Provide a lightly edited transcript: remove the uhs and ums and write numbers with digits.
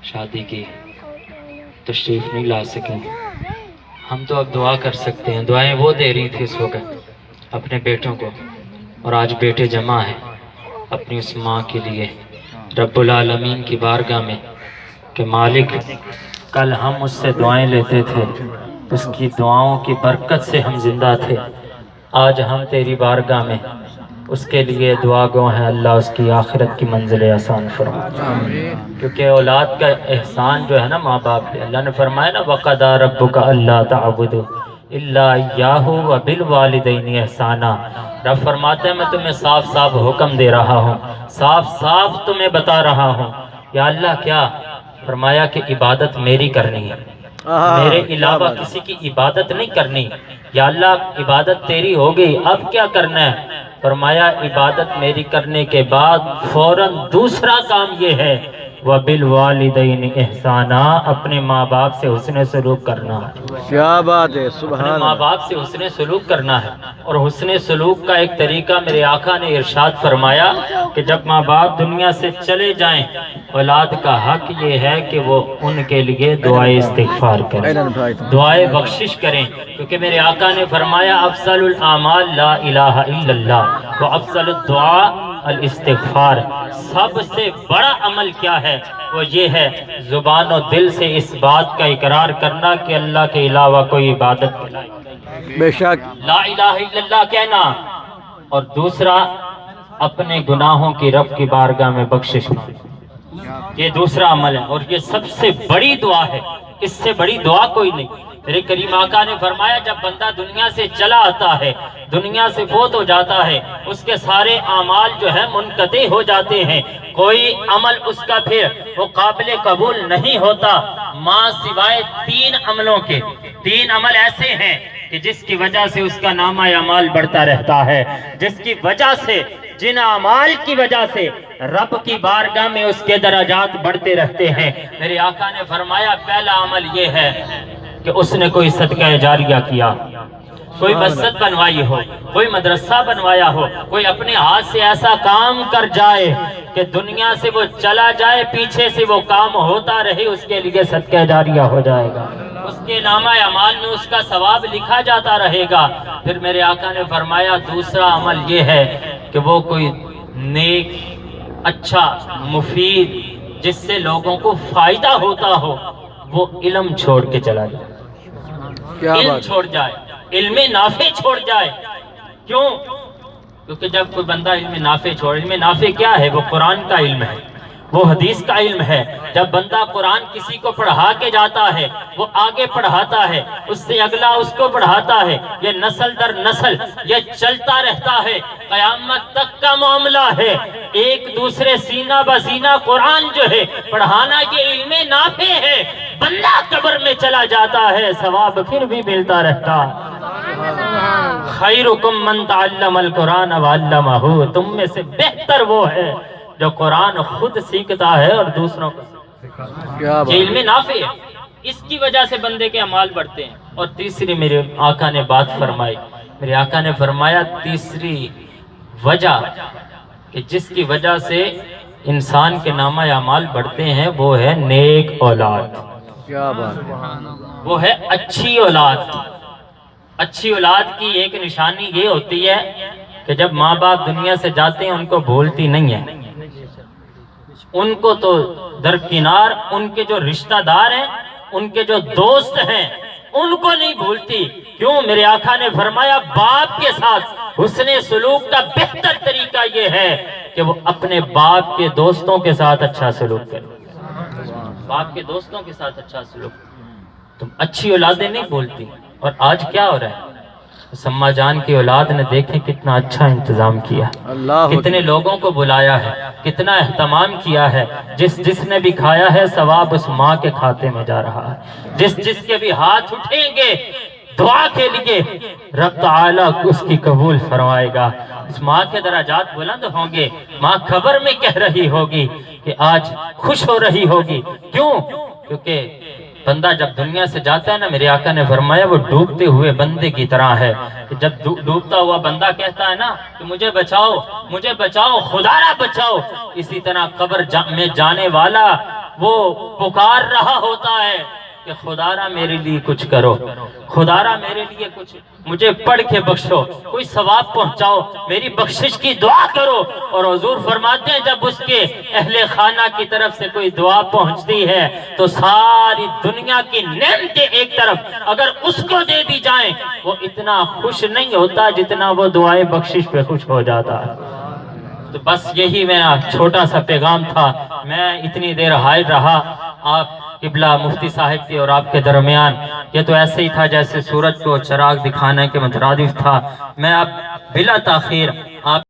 شادی کی تشریف نہیں لا سکیں، ہم تو اب دعا کر سکتے ہیں۔ دعائیں وہ دے رہی تھی اس وقت اپنے بیٹوں کو، اور آج بیٹے جمع ہیں اپنی اس ماں کے لیے رب العالمین کی بارگاہ میں کہ مالک کل ہم اس سے دعائیں لیتے تھے، اس کی دعاؤں کی برکت سے ہم زندہ تھے، آج ہم تیری بارگاہ میں اس کے لیے دعا گو ہیں، اللہ اس کی آخرت کی منزل آسان فرما۔ کیونکہ اولاد کا احسان جو ہے نا ماں باپ پہ، اللہ نے فرمایا نا وَقَضَىٰ رَبُّكَ أَلَّا تَعْبُدُوا إِلَّا إِيَّاهُ وَبِالْوَالِدَيْنِ إِحْسَانًا۔ رب فرماتے ہیں میں تمہیں صاف صاف حکم دے رہا ہوں، صاف صاف تمہیں بتا رہا ہوں۔ یا اللہ کیا فرمایا کہ عبادت میری کرنی ہے، میرے علاوہ کسی کی عبادت نہیں کرنی۔ یا اللہ عبادت تیری ہو گئی، اب کیا کرنا ہے؟ فرمایا عبادت میری کرنے کے بعد فوراً دوسرا کام یہ ہے وَبِالْوَالِدَيْنِ إِحْسَانًا، اپنے ماں باپ سے حسن سلوک کرنا ہے۔ کیا بات ہے، اپنے سبحان ماں اللہ۔ باپ سے حسن سلوک کرنا ہے، اور حسن سلوک کا ایک طریقہ میرے آقا نے ارشاد فرمایا کہ جب ماں باپ دنیا سے چلے جائیں، اولاد کا حق یہ ہے کہ وہ ان کے لیے دعائے استغفار کریں، دعائے بخشش کریں، کیونکہ میرے آقا نے فرمایا افضل الاعمال لا الہ الا اللہ و افضل الدعاء الاستغفار۔ سب سے بڑا عمل کیا ہے؟ وہ یہ ہے زبان و دل سے اس بات کا اقرار کرنا کہ اللہ کے علاوہ کوئی عبادت نہیں، بے شک لا الہ الا اللہ کہنا، اور دوسرا اپنے گناہوں کی رب کی بارگاہ میں بخشش مانگنا، یہ دوسرا عمل ہے، اور یہ سب سے بڑی دعا ہے، اس سے بڑی دعا کوئی نہیں۔ میرے کریم آقا نے فرمایا جب بندہ دنیا سے چلا آتا ہے، دنیا سے فوت ہو جاتا ہے، اس کے سارے اعمال جو ہے منقطع ہو جاتے ہیں، کوئی عمل اس کا پھر وہ قابل قبول نہیں ہوتا ماں سوائے تین عملوں کے۔ تین عمل ایسے ہیں کہ جس کی وجہ سے اس کا نامہ اعمال بڑھتا رہتا ہے، جس کی وجہ سے، جن اعمال کی وجہ سے رب کی بارگاہ میں اس کے درجات بڑھتے رہتے ہیں۔ میرے آقا نے فرمایا پہلا عمل یہ ہے کہ اس نے کوئی صدقہ جاریہ کیا، کوئی مسجد بنوائی ہو، کوئی مدرسہ بنوایا ہو، کوئی اپنے ہاتھ سے ایسا کام کر جائے کہ دنیا سے وہ چلا جائے، پیچھے سے وہ کام ہوتا رہے، اس کے لیے صدقہ جاریہ ہو جائے گا، اس کے نامہ اعمال میں اس کا ثواب لکھا جاتا رہے گا۔ پھر میرے آقا نے فرمایا دوسرا عمل یہ ہے کہ وہ کوئی نیک، اچھا، مفید، جس سے لوگوں کو فائدہ ہوتا ہو، وہ علم چھوڑ کے چلا جائے، کیا علم بات، چھوڑ جائے، علم نافع چھوڑ جائے۔ کیوں؟ کیونکہ جب کوئی بندہ علم نافع چھوڑ، علم نافع کیا ہے؟ وہ قرآن کا علم ہے، وہ حدیث کا علم ہے۔ جب بندہ قرآن کسی کو پڑھا کے جاتا ہے، وہ آگے پڑھاتا ہے، اس سے اگلا اس کو پڑھاتا ہے، یہ نسل در نسل یہ چلتا رہتا ہے، قیامت تک کا معاملہ ہے۔ ایک دوسرے سینہ بسینہ قرآن جو ہے پڑھانا، یہ علم نافع ہے۔ بندہ قبر میں چلا جاتا ہے، ثواب پھر بھی ملتا رہتا۔ خیرکم من تعلم القرآن وعلمہ، تم میں سے بہتر وہ ہے جو قرآن خود سیکھتا ہے اور دوسروں کو سکھاتا ہے۔ کیا یہ علم بات، نافع ہے، اس کی وجہ سے بندے کے اعمال بڑھتے ہیں۔ اور تیسری میرے آقا نے بات فرمائی، میرے آقا نے فرمایا تیسری وجہ کہ جس کی وجہ سے انسان کے نامہ اعمال بڑھتے ہیں وہ ہے نیک اولاد، کیا بات، وہ ہے اچھی اولاد۔ اچھی اولاد کی ایک نشانی یہ ہوتی ہے کہ جب ماں باپ دنیا سے جاتے ہیں ان کو بھولتی نہیں ہے، ان کو تو درکنار ان کے جو رشتہ دار ہیں، ان کے جو دوست ہیں، ان کو نہیں بھولتی۔ کیوں؟ میرے آقا نے فرمایا باپ کے ساتھ حسن سلوک کا بہتر طریقہ یہ ہے کہ وہ اپنے باپ کے دوستوں کے ساتھ اچھا سلوک کرے، باپ کے دوستوں کے ساتھ اچھا سلوک۔ تم اچھی اولادیں نہیں بولتی۔ اور آج کیا ہو رہا ہے؟ سما جان کی اولاد نے دیکھیں کتنا اچھا انتظام کیا، اللہ کتنے لوگوں کو بلایا ہے، کتنا اہتمام کیا ہے۔ جس نے بھی کھایا ہے ثواب اس ماں کے کھاتے میں جا رہا ہے، جس کے بھی ہاتھ اٹھیں گے دعا کے لیے رب تعالیٰ اس کی قبول فرمائے گا۔ اس ماں کے درجات بلند ہوں گے۔ ماں خبر میں کہہ رہی ہوگی کہ آج خوش ہو رہی ہوگی۔ کیوں؟ کیونکہ بندہ جب دنیا سے جاتا ہے نا، میرے آقا نے فرمایا وہ ڈوبتے ہوئے بندے کی طرح ہے کہ جب ڈوبتا ہوا بندہ کہتا ہے نا کہ مجھے بچاؤ، مجھے بچاؤ، خدا را بچاؤ، اسی طرح قبر میں جانے والا وہ پکار رہا ہوتا ہے کہ خدارا میرے لیے کچھ کرو، خدارا میرے لیے کچھ مجھے پڑھ کے بخشو، کوئی ثواب پہنچاؤ، میری بخشش کی دعا کرو۔ اور حضور فرماتے ہیں جب اس کے اہل خانہ کی طرف سے کوئی دعا پہنچتی ہے تو ساری دنیا کی نعمتیں ایک طرف اگر اس کو دے دی جائیں وہ اتنا خوش نہیں ہوتا جتنا وہ دعائیں بخشش پہ خوش ہو جاتا ہے۔ تو بس یہی میرا چھوٹا سا پیغام تھا، میں اتنی دیر حاضر رہا آپ قبلہ مفتی صاحب کی اور آپ کے درمیان، یہ تو ایسے ہی تھا جیسے سورج کو چراغ دکھانے کے مترادف تھا۔ میں اب بلا تاخیر آپ